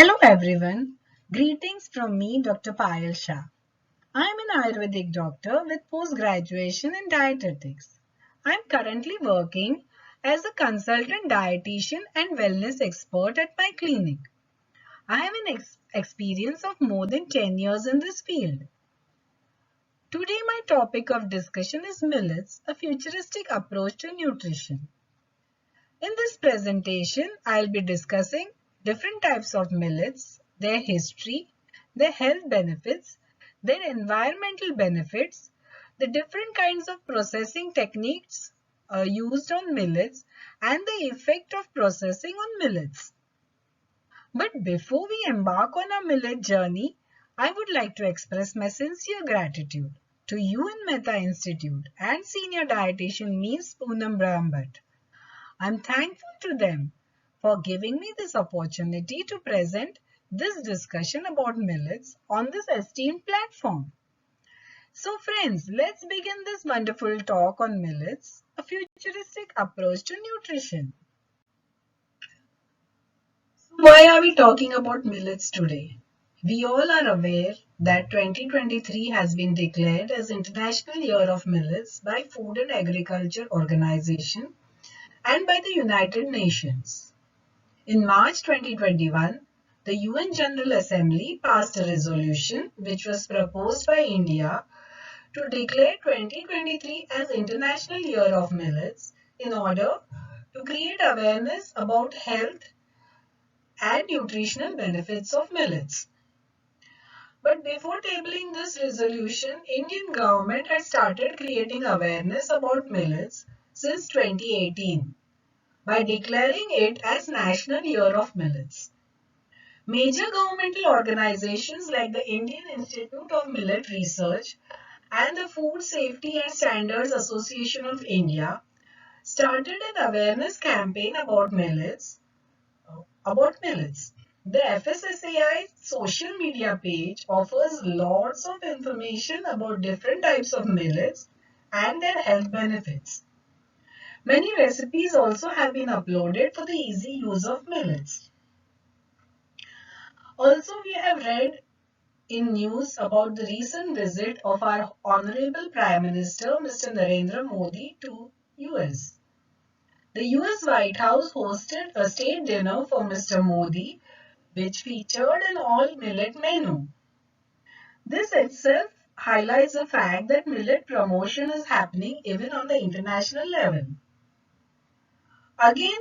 Hello everyone. Greetings from me, Dr. Payal Shah. I am an Ayurvedic doctor with post-graduation in dietetics. I am currently working as a consultant dietitian and wellness expert at my clinic. I have an experience of more than 10 years in this field. Today my topic of discussion is millets, a futuristic approach to nutrition. In this presentation, I'll be discussing different types of millets, their history, their health benefits, their environmental benefits, the different kinds of processing techniques used on millets, and the effect of processing on millets. But before we embark on our millet journey, I would like to express my sincere gratitude to UNMICRC Institute and Senior Dietitian Ms. Poonam Brahmbhatt. I'm thankful to them for giving me this opportunity to present this discussion about millets on this esteemed platform. So friends, let's begin this wonderful talk on millets, a futuristic approach to nutrition. Why are we talking about millets today? We all are aware that 2023 has been declared as International Year of Millets by Food and Agriculture Organization and by the United Nations. In March 2021, the UN General Assembly passed a resolution which was proposed by India to declare 2023 as International Year of Millets in order to create awareness about health and nutritional benefits of millets. But before tabling this resolution, Indian government had started creating awareness about millets since 2018 by declaring it as National Year of Millets. Major governmental organizations like the Indian Institute of Millet Research and the Food Safety and Standards Association of India started an awareness campaign about millets. The FSSAI social media page offers lots of information about different types of millets and their health benefits. Many recipes also have been uploaded for the easy use of millets. Also, we have read in news about the recent visit of our Honorable Prime Minister Mr. Narendra Modi to US. The US White House hosted a state dinner for Mr. Modi, which featured an all-millet menu. This itself highlights the fact that millet promotion is happening even on the international level. Again,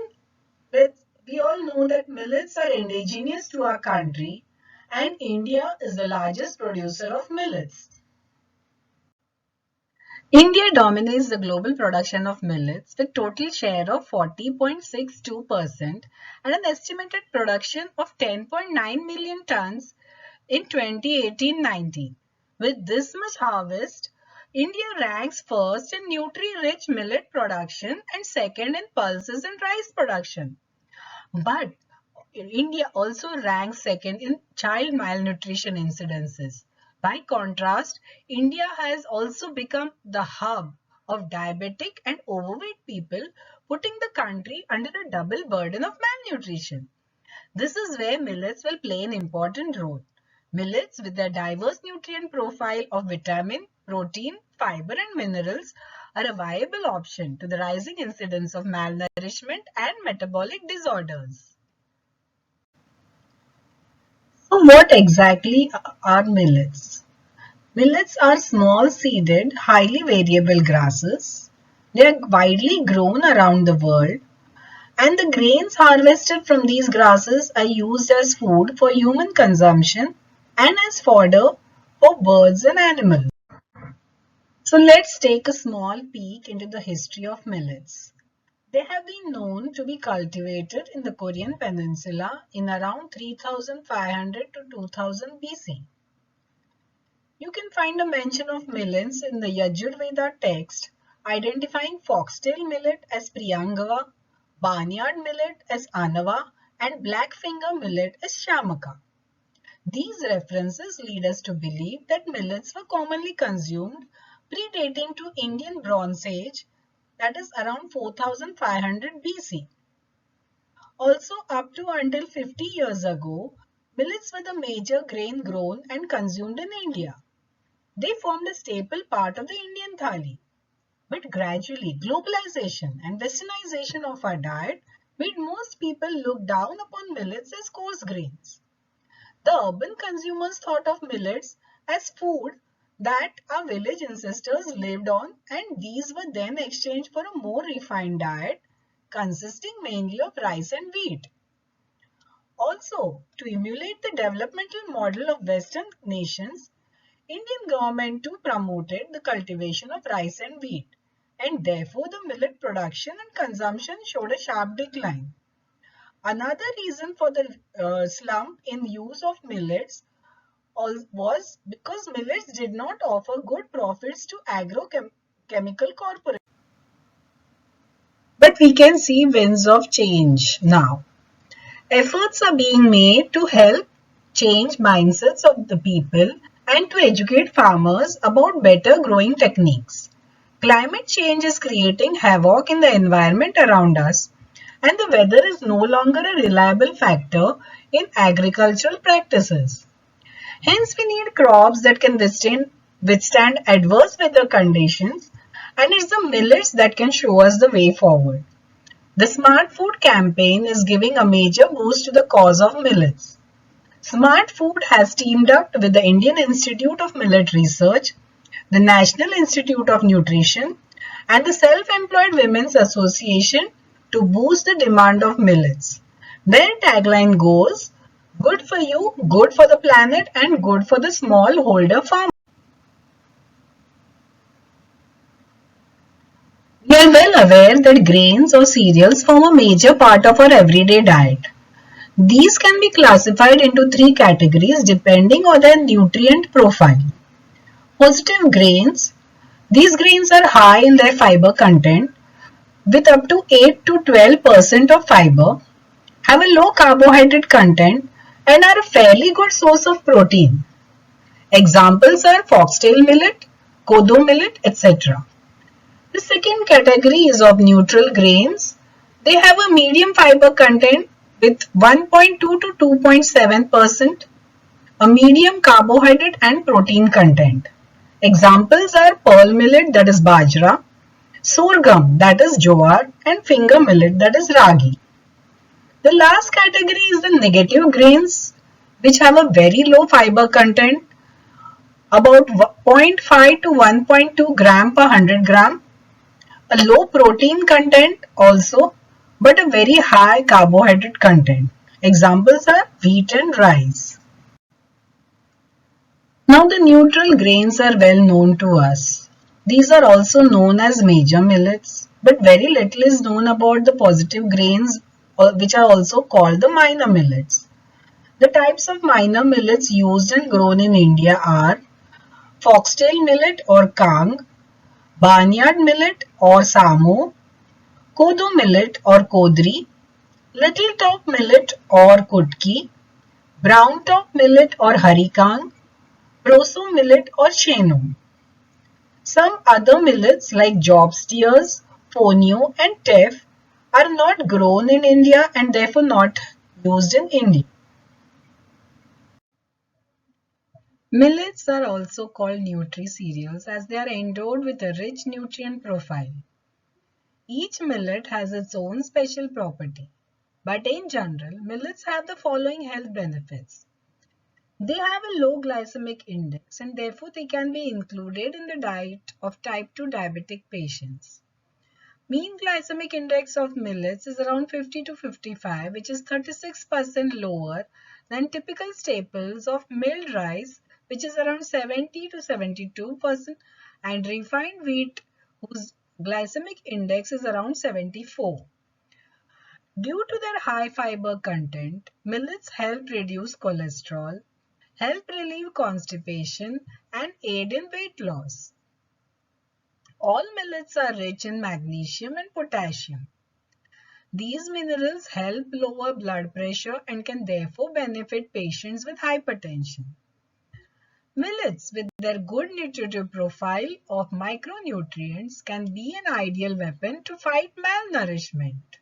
we all know that millets are indigenous to our country and India is the largest producer of millets. India dominates the global production of millets with total share of 40.62% and an estimated production of 10.9 million tons in 2018-19. With this much harvest, India ranks first in nutri-rich millet production and second in pulses and rice production. But India also ranks second in child malnutrition incidences. By contrast, India has also become the hub of diabetic and overweight people, putting the country under a double burden of malnutrition. This is where millets will play an important role. Millets, with their diverse nutrient profile of vitamin, protein, fiber and minerals, are a viable option to the rising incidence of malnourishment and metabolic disorders. So what exactly are millets? Millets are small seeded, highly variable grasses. They are widely grown around the world and the grains harvested from these grasses are used as food for human consumption and as fodder for birds and animals. So let's take a small peek into the history of millets. They have been known to be cultivated in the Korean peninsula in around 3500 to 2000 BC. You can find a mention of millets in the Yajurveda text, identifying foxtail millet as Priyangava, barnyard millet as Anava, and blackfinger millet as Shamaka. These references lead us to believe that millets were commonly consumed predating to Indian Bronze Age, that is around 4500 BC. Also, up to until 50 years ago, Millets were the major grain grown and consumed in India. They formed a staple part of the Indian thali. But gradually, globalization and westernization of our diet made most people look down upon millets as coarse grains. The urban consumers thought of millets as food that our village ancestors lived on, and these were then exchanged for a more refined diet consisting mainly of rice and wheat. Also, to emulate the developmental model of Western nations, Indian government too promoted the cultivation of rice and wheat, and therefore the millet production and consumption showed a sharp decline. Another reason for the slump in use of millets was because millets did not offer good profits to agrochemical corporations. But we can see winds of change now. Efforts are being made to help change mindsets of the people and to educate farmers about better growing techniques. Climate change is creating havoc in the environment around us, and the weather is no longer a reliable factor in agricultural practices. Hence, we need crops that can withstand adverse weather conditions, and it's the millets that can show us the way forward. The Smart Food campaign is giving a major boost to the cause of millets. Smart Food has teamed up with the Indian Institute of Millet Research, the National Institute of Nutrition, and the Self-Employed Women's Association to boost the demand of millets. Their tagline goes, "Good for you, good for the planet, and good for the smallholder farmer." We are well aware that grains or cereals form a major part of our everyday diet. These can be classified into three categories depending on their nutrient profile. Positive grains. These grains are high in their fiber content with up to 8 to 12% of fiber, have a low carbohydrate content, and are a fairly good source of protein. Examples are foxtail millet, kodo millet, etc. The second category is of neutral grains. They have a medium fiber content with 1.2 to 2.7%, a medium carbohydrate and protein content. Examples are pearl millet, that is bajra, sorghum, that is jowar, and finger millet, that is ragi. The last category is the negative grains, which have a very low fiber content, about 0.5 to 1.2 gram per 100 gram, a low protein content also, but a very high carbohydrate content. Examples are wheat and rice. Now the neutral grains are well known to us. These are also known as major millets, but very little is known about the positive grains, which are also called the minor millets. The types of minor millets used and grown in India are foxtail millet or kang, barnyard millet or samo, kodo millet or kodri, little top millet or kutki, brown top millet or harikang, proso millet or shenu. Some other millets like job steers, fonio and teff are not grown in India and therefore not used in India. Millets are also called nutri-cereals as they are endowed with a rich nutrient profile. Each millet has its own special property, but in general, millets have the following health benefits. They have a low glycemic index and therefore they can be included in the diet of type 2 diabetic patients. Mean glycemic index of millets is around 50 to 55, which is 36% lower than typical staples of milled rice, which is around 70 to 72%, and refined wheat, whose glycemic index is around 74. Due to their high fiber content, millets help reduce cholesterol, help relieve constipation, and aid in weight loss. All millets are rich in magnesium and potassium. These minerals help lower blood pressure and can therefore benefit patients with hypertension. Millets, with their good nutritive profile of micronutrients, can be an ideal weapon to fight malnourishment.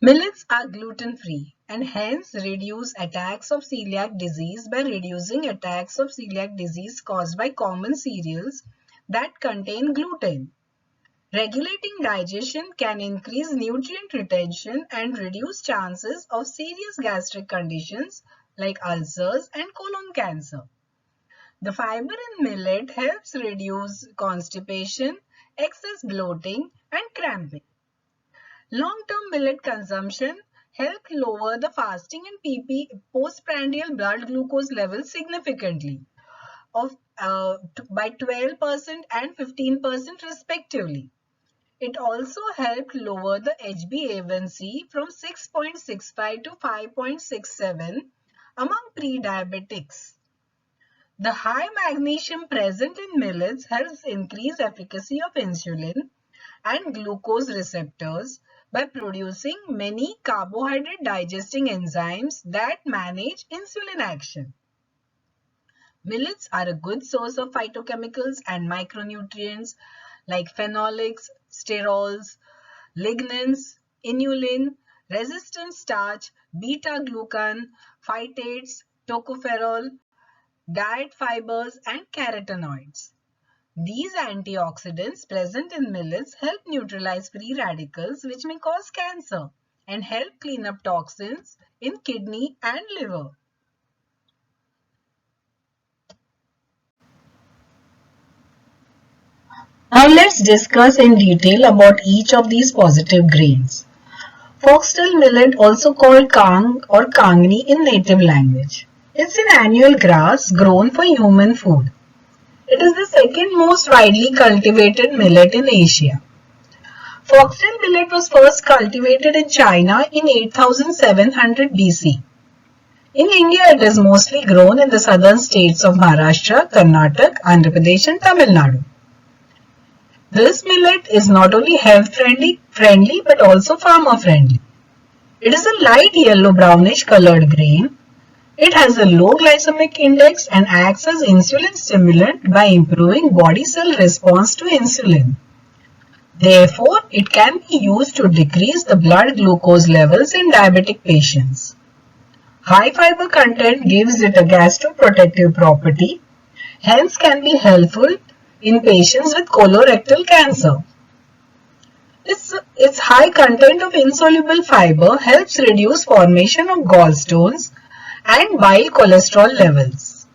Millets are gluten-free and hence reduce attacks of celiac disease by reducing attacks of celiac disease caused by common cereals that contain gluten. Regulating digestion can increase nutrient retention and reduce chances of serious gastric conditions like ulcers and colon cancer. The fiber in millet helps reduce constipation, excess bloating, and cramping. Long-term millet consumption helps lower the fasting and postprandial blood glucose levels significantly by 12% and 15% respectively. It also helped lower the HbA1c from 6.65 to 5.67 among pre-diabetics. The high magnesium present in millets helps increase efficacy of insulin and glucose receptors by producing many carbohydrate digesting enzymes that manage insulin action. Millets are a good source of phytochemicals and micronutrients like phenolics, sterols, lignans, inulin, resistant starch, beta-glucan, phytates, tocopherol, diet fibers, and carotenoids. These antioxidants present in millets help neutralize free radicals which may cause cancer and help clean up toxins in kidney and liver. Now let's discuss in detail about each of these positive grains. Foxtail millet, also called kang or kangni in native language. It's an annual grass grown for human food. It is the second most widely cultivated millet in Asia. Foxtail millet was first cultivated in China in 8700 BC. In India, it is mostly grown in the southern states of Maharashtra, Karnataka, Andhra Pradesh and Tamil Nadu. This millet is not only health friendly but also farmer friendly. It is a light yellow brownish colored grain. It has a low glycemic index and acts as insulin stimulant by improving body cell response to insulin. Therefore, it can be used to decrease the blood glucose levels in diabetic patients. High fiber content gives it a gastroprotective property, hence can be helpful in patients with colorectal cancer. Its high content of insoluble fiber helps reduce formation of gallstones and bile cholesterol levels.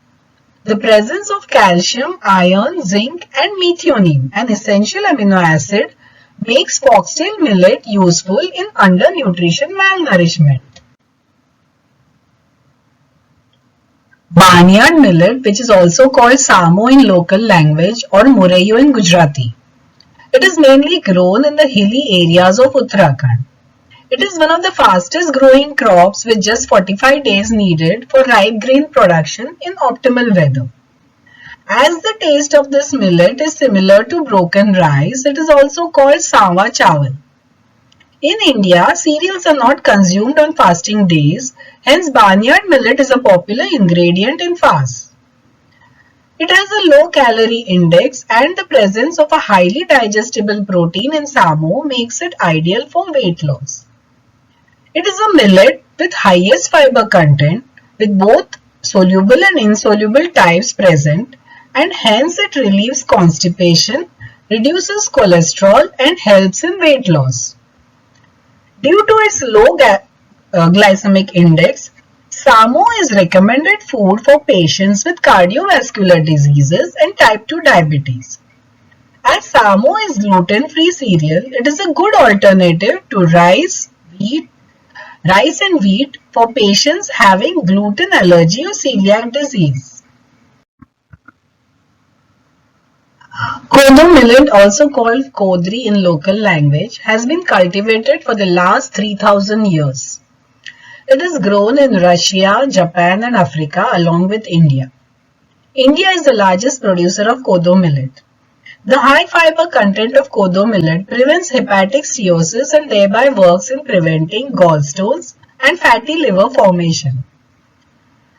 The presence of calcium, iron, zinc and methionine, an essential amino acid, makes foxtail millet useful in undernutrition malnourishment. Barnyard millet, which is also called samo in local language or morayo in Gujarati. It is mainly grown in the hilly areas of Uttarakhand. It is one of the fastest growing crops with just 45 days needed for ripe grain production in optimal weather. As the taste of this millet is similar to broken rice, it is also called sawa chawal. In India, cereals are not consumed on fasting days, hence barnyard millet is a popular ingredient in fasts. It has a low calorie index and the presence of a highly digestible protein in samo makes it ideal for weight loss. It is a millet with highest fiber content with both soluble and insoluble types present and hence it relieves constipation, reduces cholesterol and helps in weight loss. Due to its low glycemic index, samo is recommended food for patients with cardiovascular diseases and type 2 diabetes. As samo is gluten-free cereal, it is a good alternative to rice and wheat for patients having gluten allergy or celiac disease. Kodo millet, also called kodri in local language, has been cultivated for the last 3000 years. It is grown in Russia, Japan and Africa along with India. India is the largest producer of kodo millet. The high fiber content of kodo millet prevents hepatic steatosis and thereby works in preventing gallstones and fatty liver formation.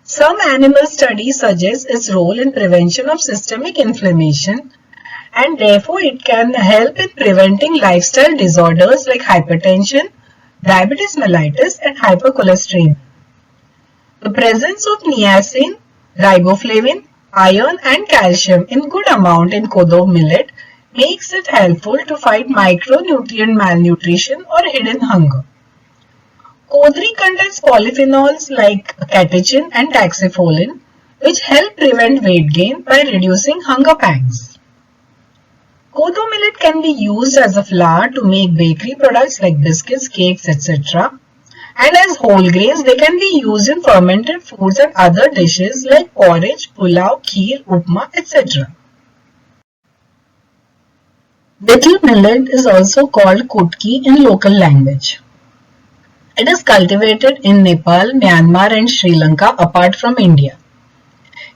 Some animal studies suggest its role in prevention of systemic inflammation and therefore it can help in preventing lifestyle disorders like hypertension, diabetes mellitus, and hypercholesterolemia. The presence of niacin, riboflavin, iron and calcium in good amount in kodo millet makes it helpful to fight micronutrient malnutrition or hidden hunger. Kodri contains polyphenols like catechin and taxifolin, which help prevent weight gain by reducing hunger pangs. Kodo millet can be used as a flour to make bakery products like biscuits, cakes, etc. And as whole grains, they can be used in fermented foods and other dishes like porridge, pulao, kheer, upma, etc. Little millet is also called kutki in local language. It is cultivated in Nepal, Myanmar and Sri Lanka apart from India.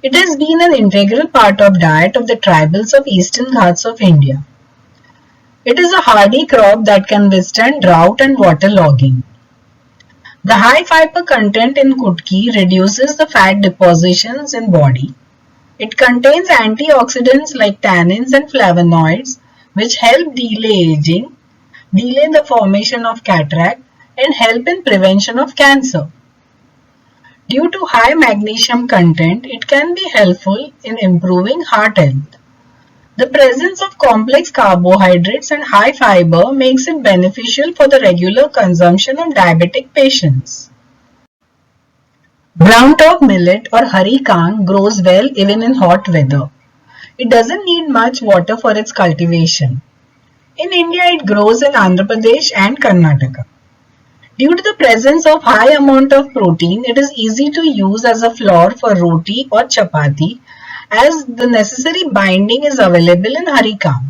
It has been an integral part of diet of the tribals of Eastern Ghats of India. It is a hardy crop that can withstand drought and waterlogging. The high fiber content in kutki reduces the fat depositions in body. It contains antioxidants like tannins and flavonoids which help delay aging, delay the formation of cataract and help in prevention of cancer. Due to high magnesium content, it can be helpful in improving heart health. The presence of complex carbohydrates and high fiber makes it beneficial for the regular consumption of diabetic patients. Brown top millet or haricang grows well even in hot weather. It doesn't need much water for its cultivation. In India, it grows in Andhra Pradesh and Karnataka. Due to the presence of high amount of protein, it is easy to use as a flour for roti or chapati as the necessary binding is available in haricang.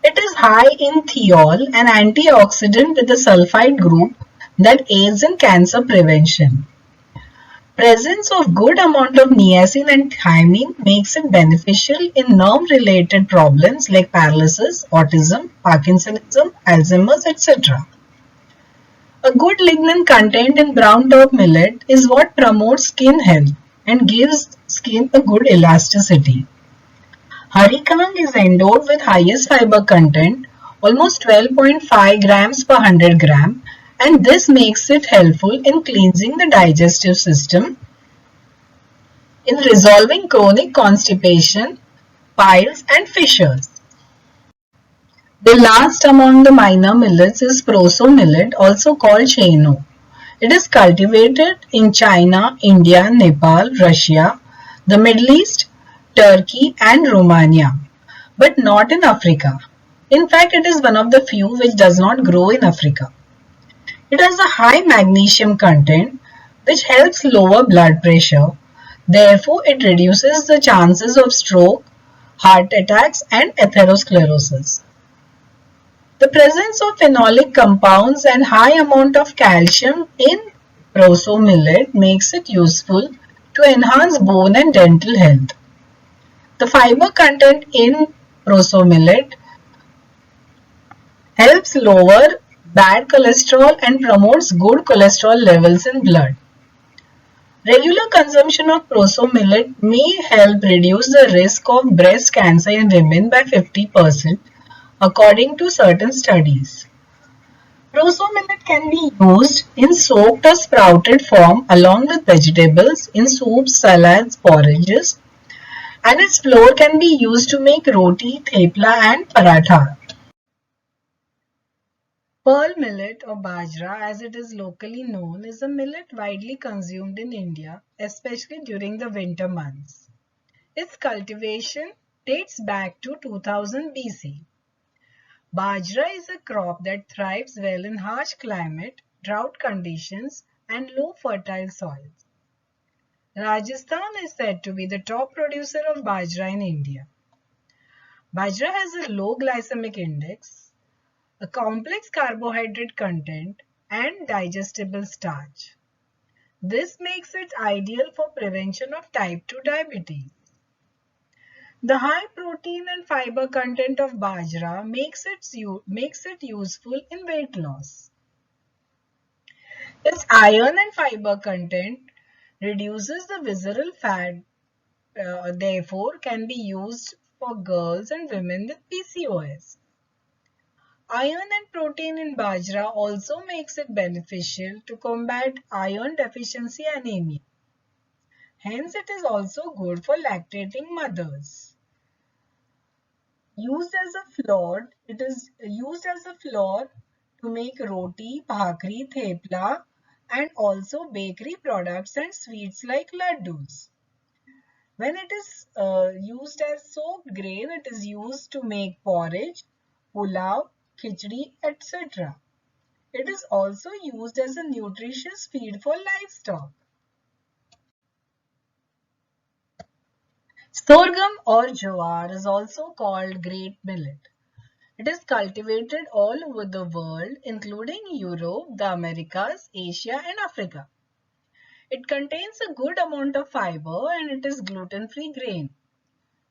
It is high in thiol, an antioxidant with a sulfide group that aids in cancer prevention. Presence of good amount of niacin and thiamine makes it beneficial in nerve-related problems like paralysis, autism, Parkinsonism, Alzheimer's, etc. A good lignin content in brown top millet is what promotes skin health and gives skin a good elasticity. Haricang is endowed with highest fiber content, almost 12.5 grams per 100 gram, and this makes it helpful in cleansing the digestive system, in resolving chronic constipation, piles and fissures. The last among the minor millets is proso millet, also called cheno. It is cultivated in China, India, Nepal, Russia, the Middle East, Turkey and Romania, but not in Africa. In fact, it is one of the few which does not grow in Africa. It has a high magnesium content which helps lower blood pressure. Therefore, it reduces the chances of stroke, heart attacks and atherosclerosis. The presence of phenolic compounds and high amount of calcium in proso millet makes it useful to enhance bone and dental health. The fiber content in proso millet helps lower bad cholesterol and promotes good cholesterol levels in blood. Regular consumption of proso millet may help reduce the risk of breast cancer in women by 50% according to certain studies. Proso millet can be used in soaked or sprouted form along with vegetables in soups, salads, porridges, and its flour can be used to make roti, thepla and paratha. Pearl millet or bajra as it is locally known is a millet widely consumed in India, especially during the winter months. Its cultivation dates back to 2000 BC. Bajra is a crop that thrives well in harsh climate, drought conditions and low fertile soils. Rajasthan is said to be the top producer of bajra in India. Bajra has a low glycemic index, a complex carbohydrate content and digestible starch. This makes it ideal for prevention of type 2 diabetes. The high protein and fiber content of bajra makes it useful in weight loss. Its iron and fiber content reduces the visceral fat, therefore can be used for girls and women with PCOS. Iron and protein in bajra also makes it beneficial to combat iron deficiency anemia. Hence, it is also good for lactating mothers. It is used as a flour to make roti, bhakri, thepla, and also bakery products and sweets like laddus. When it is used as soaked grain, it is used to make porridge, pulao, khichdi, etc. It is also used as a nutritious feed for livestock. Sorghum or jowar is also called great millet. It is cultivated all over the world, including Europe, the Americas, Asia, and Africa. It contains a good amount of fiber and it is gluten-free grain.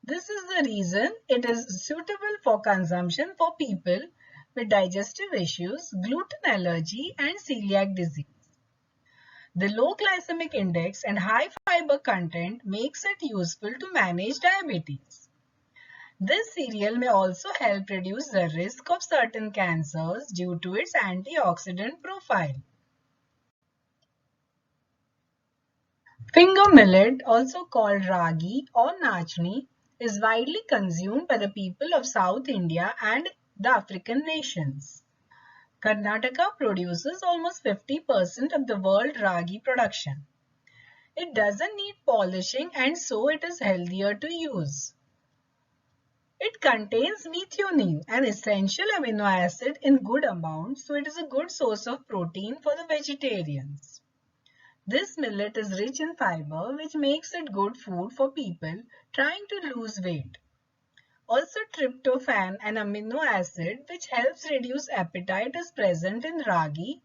This is the reason it is suitable for consumption for people with digestive issues, gluten allergy, and celiac disease. The low glycemic index and high fiber content makes it useful to manage diabetes. This cereal may also help reduce the risk of certain cancers due to its antioxidant profile. Finger millet, also called ragi or nachni, is widely consumed by the people of South India and the African nations. Karnataka produces almost 50% of the world ragi production. It doesn't need polishing and so it is healthier to use. It contains methionine, an essential amino acid in good amounts, so it is a good source of protein for the vegetarians. This millet is rich in fiber, which makes it good food for people trying to lose weight. Also, tryptophan, an amino acid which helps reduce appetite, is present in ragi,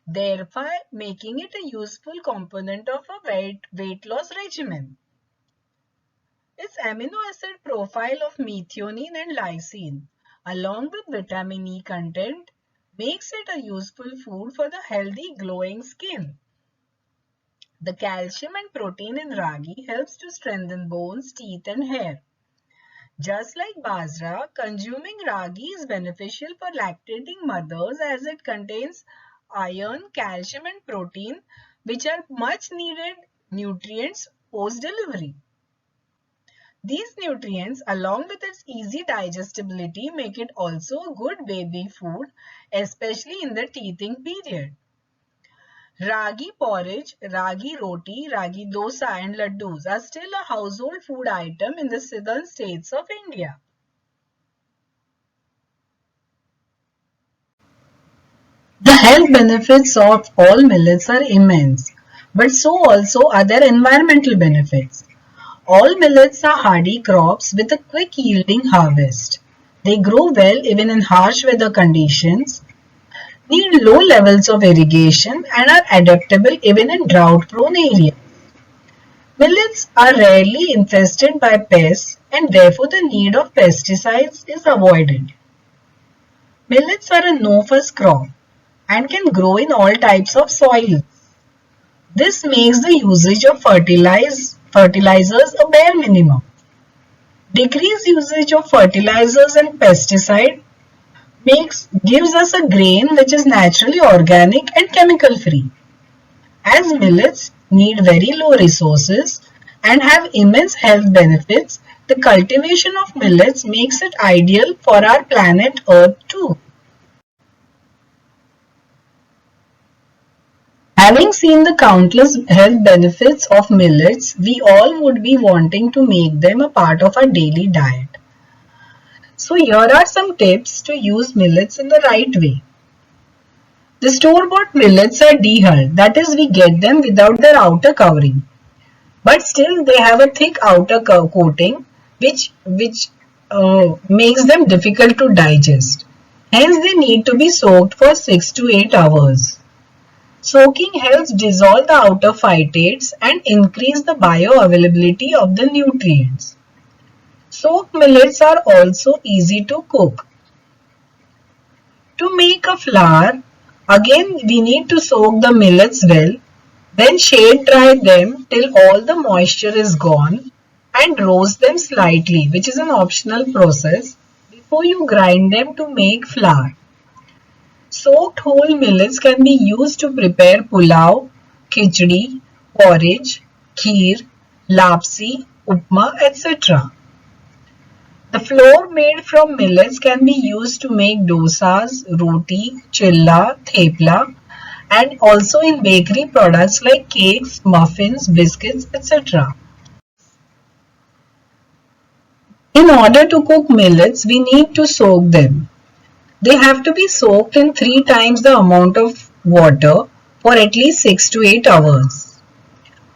thereby making it a useful component of a weight loss regimen. Its amino acid profile of methionine and lysine, along with vitamin E content, makes it a useful food for the healthy glowing skin. The calcium and protein in ragi helps to strengthen bones, teeth and hair. Just like bajra, consuming ragi is beneficial for lactating mothers as it contains iron, calcium and protein, which are much needed nutrients post-delivery. These nutrients, along with its easy digestibility, make it also a good baby food, especially in the teething period. Ragi porridge, ragi roti, ragi dosa and laddus are still a household food item in the southern states of India. The health benefits of all millets are immense, but so also are their environmental benefits. All millets are hardy crops with a quick yielding harvest. They grow well even in harsh weather conditions, need low levels of irrigation and are adaptable even in drought-prone areas. Millets are rarely infested by pests and therefore the need of pesticides is avoided. Millets are a no-fuss crop and can grow in all types of soils. This makes the usage of fertilizers a bare minimum. Decreased usage of fertilizers and pesticide gives us a grain which is naturally organic and chemical free. As millets need very low resources and have immense health benefits, the cultivation of millets makes it ideal for our planet Earth too. Having seen the countless health benefits of millets, we all would be wanting to make them a part of our daily diet. So here are some tips to use millets in the right way. The store-bought millets are dehulled, that is we get them without their outer covering. But still they have a thick outer coating which makes them difficult to digest. Hence they need to be soaked for 6 to 8 hours. Soaking helps dissolve the outer phytates and increase the bioavailability of the nutrients. Soaked millets are also easy to cook. To make a flour, again we need to soak the millets well, then shade dry them till all the moisture is gone and roast them slightly, which is an optional process, before you grind them to make flour. Soaked whole millets can be used to prepare pulao, khichdi, porridge, kheer, lapsi, upma, etc. The flour made from millets can be used to make dosas, roti, chilla, thepla, and also in bakery products like cakes, muffins, biscuits, etc. In order to cook millets, we need to soak them. They have to be soaked in 3 times the amount of water for at least 6 to 8 hours.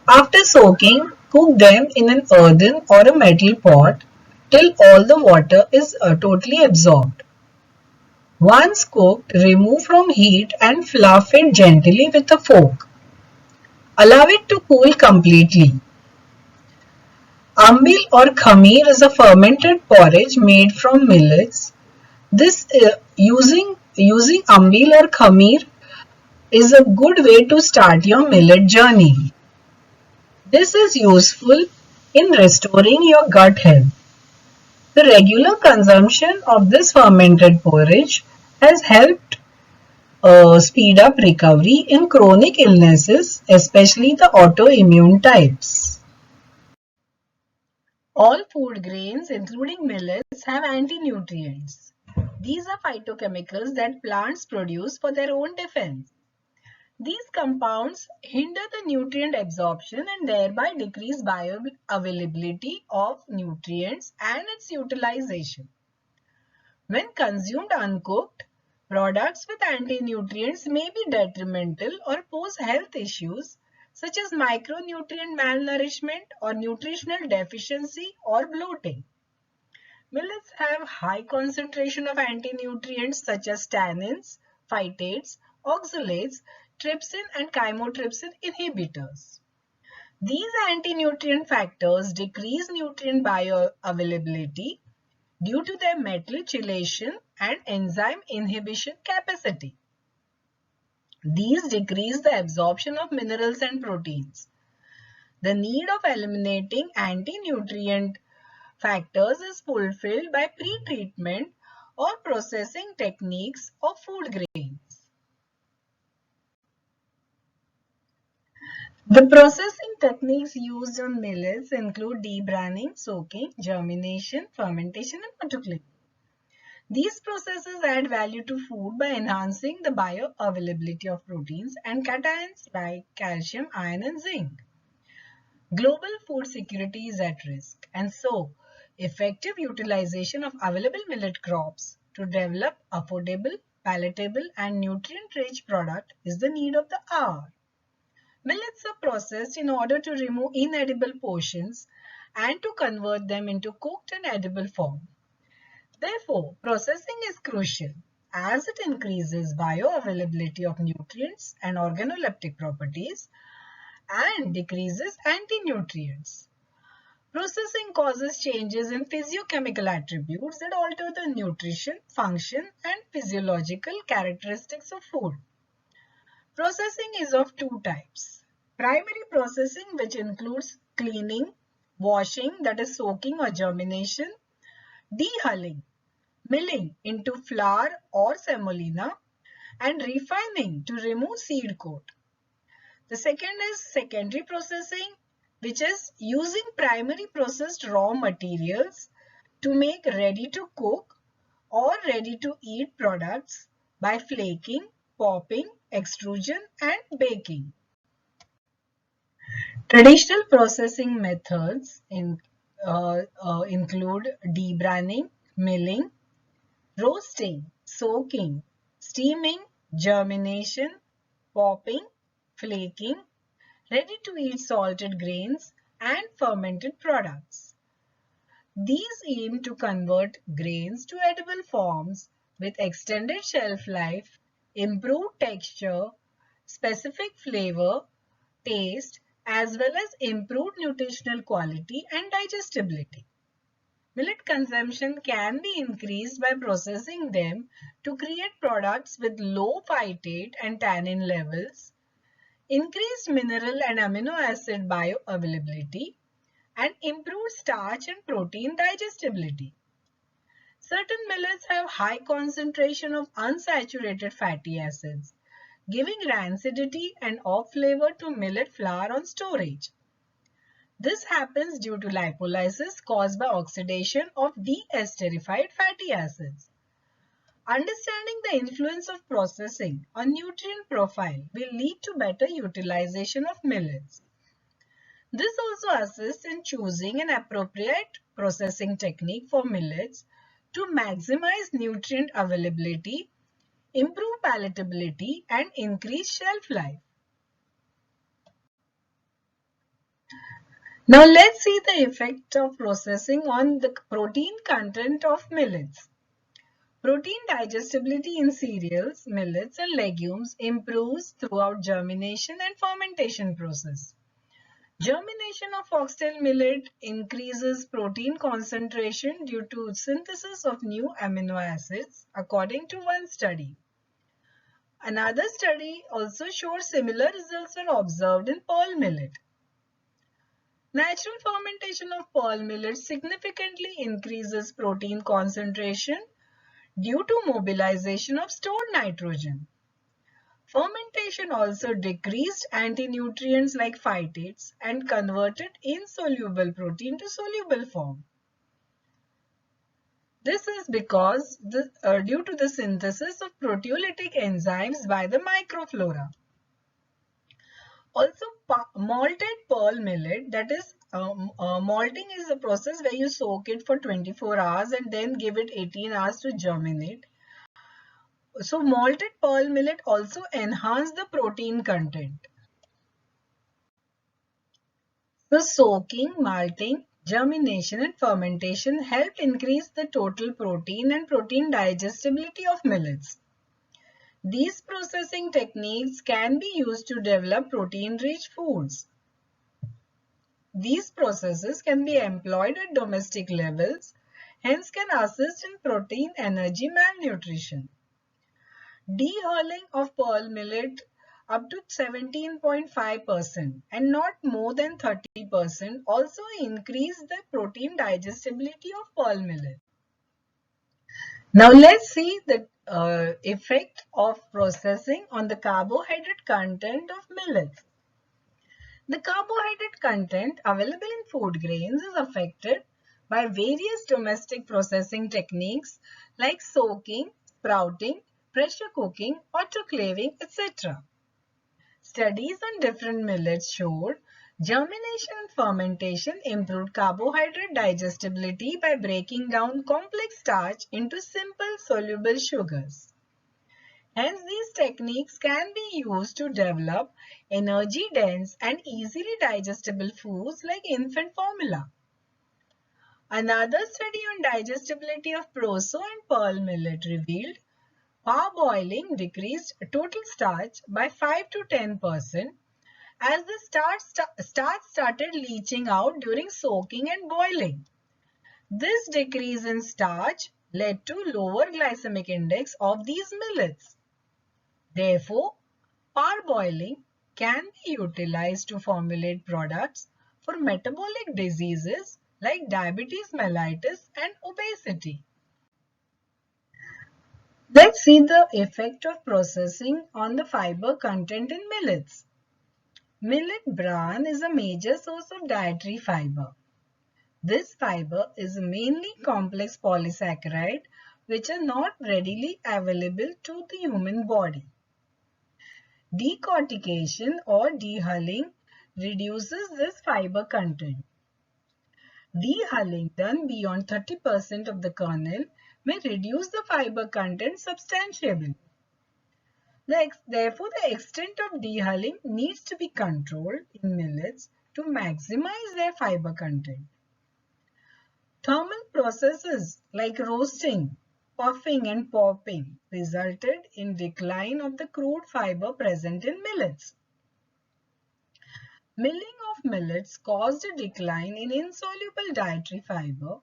After soaking, cook them in an earthen or a metal pot till all the water is totally absorbed. Once cooked, remove from heat and fluff it gently with a fork. Allow it to cool completely. Ambil or khameer is a fermented porridge made from millets. This using ambil or khameer is a good way to start your millet journey. This is useful in restoring your gut health. The regular consumption of this fermented porridge has helped speed up recovery in chronic illnesses, especially the autoimmune types. All food grains, including millets, have anti-nutrients. These are phytochemicals that plants produce for their own defense. These compounds hinder the nutrient absorption and thereby decrease bioavailability of nutrients and its utilization. When consumed uncooked, products with anti-nutrients may be detrimental or pose health issues such as micronutrient malnourishment or nutritional deficiency or bloating. Millets have high concentration of anti-nutrients such as tannins, phytates, oxalates, trypsin and chymotrypsin inhibitors. These anti-nutrient factors decrease nutrient bioavailability due to their metal chelation and enzyme inhibition capacity. These decrease the absorption of minerals and proteins. The need of eliminating anti-nutrient factors is fulfilled by pre-treatment or processing techniques of food grains. The processing techniques used on millets include debraning, soaking, germination, fermentation, and autoclaving. These processes add value to food by enhancing the bioavailability of proteins and cations like calcium, iron, and zinc. Global food security is at risk, and so effective utilization of available millet crops to develop affordable, palatable, and nutrient-rich product is the need of the hour. Millets are processed in order to remove inedible portions and to convert them into cooked and edible form. Therefore, processing is crucial as it increases bioavailability of nutrients and organoleptic properties and decreases anti-nutrients. Processing causes changes in physiochemical attributes that alter the nutrition, function, and physiological characteristics of food. Processing is of two types. Primary processing, which includes cleaning, washing, that is soaking or germination, dehulling, milling into flour or semolina, and refining to remove seed coat. The second is secondary processing, which is using primary processed raw materials to make ready to cook or ready to eat products by flaking, popping, extrusion, and baking. Traditional processing methods include debraning, milling, roasting, soaking, steaming, germination, popping, flaking, ready-to-eat salted grains, and fermented products. These aim to convert grains to edible forms with extended shelf life, improved texture, specific flavor, taste, as well as improved nutritional quality and digestibility. Millet consumption can be increased by processing them to create products with low phytate and tannin levels, increased mineral and amino acid bioavailability, and improved starch and protein digestibility. Certain millets have high concentration of unsaturated fatty acids, giving rancidity and off flavor to millet flour on storage. This happens due to lipolysis caused by oxidation of de-esterified fatty acids. Understanding the influence of processing on nutrient profile will lead to better utilization of millets. This also assists in choosing an appropriate processing technique for millets to maximize nutrient availability, improve palatability, and increase shelf life. Now let's see the effect of processing on the protein content of millets. Protein digestibility in cereals, millets, and legumes improves throughout germination and fermentation process. Germination of foxtail millet increases protein concentration due to synthesis of new amino acids, according to one study. Another study also shows similar results were observed in pearl millet. Natural fermentation of pearl millet significantly increases protein concentration due to mobilization of stored nitrogen. Fermentation also decreased anti-nutrients like phytates and converted insoluble protein to soluble form. This is because due to the synthesis of proteolytic enzymes by the microflora. Also, malted pearl millet, that is malting is a process where you soak it for 24 hours and then give it 18 hours to germinate. So malted pearl millet also enhance the protein content. So soaking, malting, germination and fermentation help increase the total protein and protein digestibility of millets. These processing techniques can be used to develop protein-rich foods. These processes can be employed at domestic levels, hence can assist in protein energy malnutrition. Dehulling of pearl millet up to 17.5% and not more than 30% also increase the protein digestibility of pearl millet. Now let's see the effect of processing on the carbohydrate content of millets. The carbohydrate content available in food grains is affected by various domestic processing techniques like soaking, sprouting, pressure cooking, autoclaving, etc. Studies on different millets showed germination and fermentation improved carbohydrate digestibility by breaking down complex starch into simple soluble sugars. Hence, these techniques can be used to develop energy-dense and easily digestible foods like infant formula. Another study on digestibility of proso and pearl millet revealed parboiling decreased total starch by 5 to 10% as the starch started leaching out during soaking and boiling. This decrease in starch led to lower glycemic index of these millets. Therefore, parboiling can be utilized to formulate products for metabolic diseases like diabetes mellitus and obesity. Let's see the effect of processing on the fiber content in millets. Millet bran is a major source of dietary fiber. This fiber is mainly complex polysaccharide which are not readily available to the human body. Decortication or dehulling reduces this fiber content. Dehulling done beyond 30% of the kernel may reduce the fiber content substantially. Therefore, the extent of dehulling needs to be controlled in millets to maximize their fiber content. Thermal processes like roasting, puffing and popping resulted in decline of the crude fiber present in millets. Milling of millets caused a decline in insoluble dietary fiber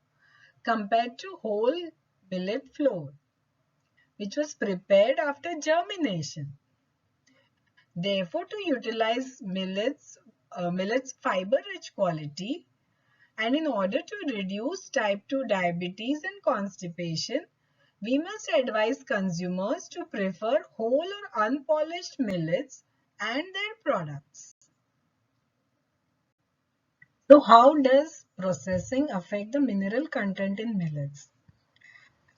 compared to whole millet flour, which was prepared after germination. Therefore, to utilize millets fiber-rich quality, And in order to reduce type 2 diabetes and constipation, we must advise consumers to prefer whole or unpolished millets and their products. So how does processing affect the mineral content in millets?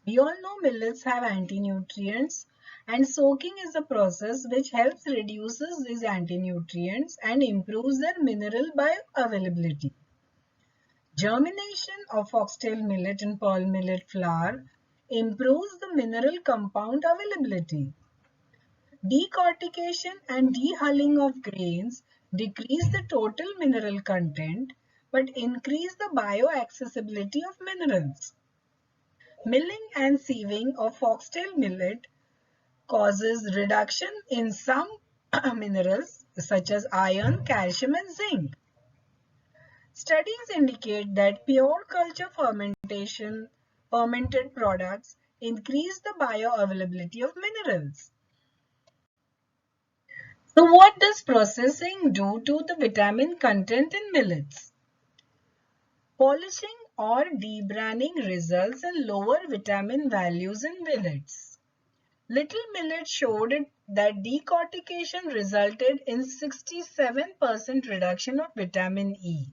We all know millets have anti-nutrients, and soaking is a process which helps reduces these anti-nutrients and improves their mineral bioavailability. Germination of foxtail millet and pearl millet flour improves the mineral compound availability. Decortication and dehulling of grains decrease the total mineral content but increase the bioaccessibility of minerals. Milling and sieving of foxtail millet causes reduction in some minerals such as iron, calcium and zinc. Studies indicate that pure culture fermentation, fermented products increase the bioavailability of minerals. So what does processing do to the vitamin content in millets? Polishing or debranding results in lower vitamin values in millets. Little Millet showed that decortication resulted in 67% reduction of vitamin E.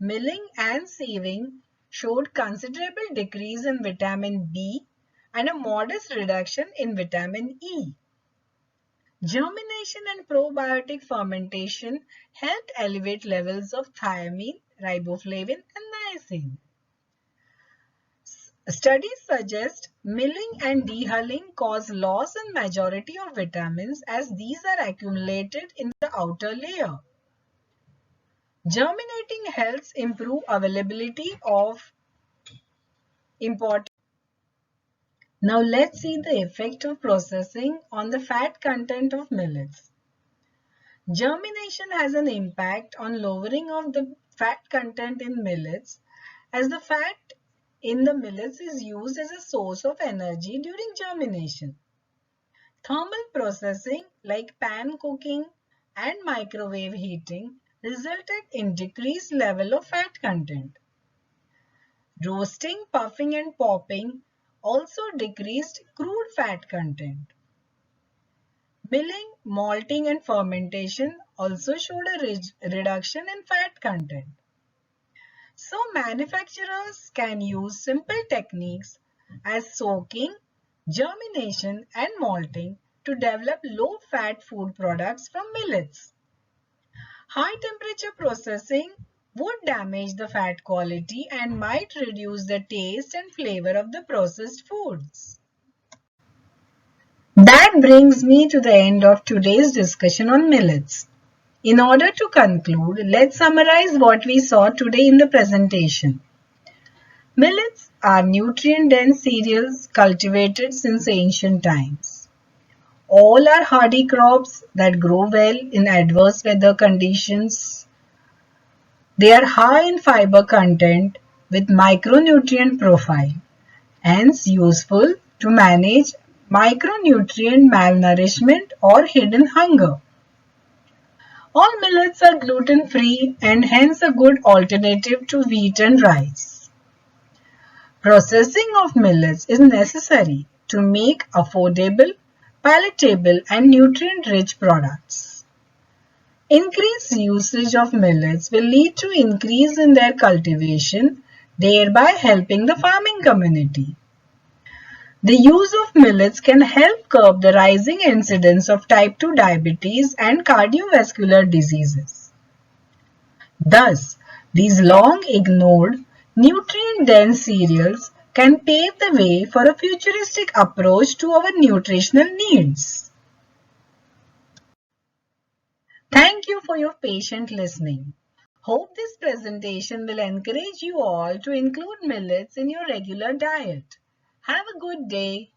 Milling and sieving showed considerable decrease in vitamin B and a modest reduction in vitamin E. Germination and probiotic fermentation helped elevate levels of thiamine, riboflavin, and niacin. Studies suggest milling and dehulling cause loss in majority of vitamins as these are accumulated in the outer layer. Germinating helps improve availability of important. Now let's see the effect of processing on the fat content of millets. Germination has an impact on lowering of the fat content in millets as the fat in the millets is used as a source of energy during germination. Thermal processing like pan cooking and microwave heating resulted in decreased level of fat content. Roasting, puffing and popping also decreased crude fat content. Milling, malting and fermentation also showed a reduction in fat content. So manufacturers can use simple techniques as soaking, germination and malting to develop low-fat food products from millets. High temperature processing would damage the fat quality and might reduce the taste and flavor of the processed foods. That brings me to the end of today's discussion on millets. In order to conclude, let's summarize what we saw today in the presentation. Millets are nutrient-dense cereals cultivated since ancient times. All are hardy crops that grow well in adverse weather conditions. They are high in fiber content with micronutrient profile, hence useful to manage micronutrient malnourishment or hidden hunger. All millets are gluten-free and hence a good alternative to wheat and rice. Processing of millets is necessary to make affordable, palatable and nutrient-rich products. Increased usage of millets will lead to increase in their cultivation, thereby helping the farming community. The use of millets can help curb the rising incidence of type 2 diabetes and cardiovascular diseases. Thus, these long-ignored, nutrient-dense cereals can pave the way for a futuristic approach to our nutritional needs. Thank you for your patient listening. Hope this presentation will encourage you all to include millets in your regular diet. Have a good day.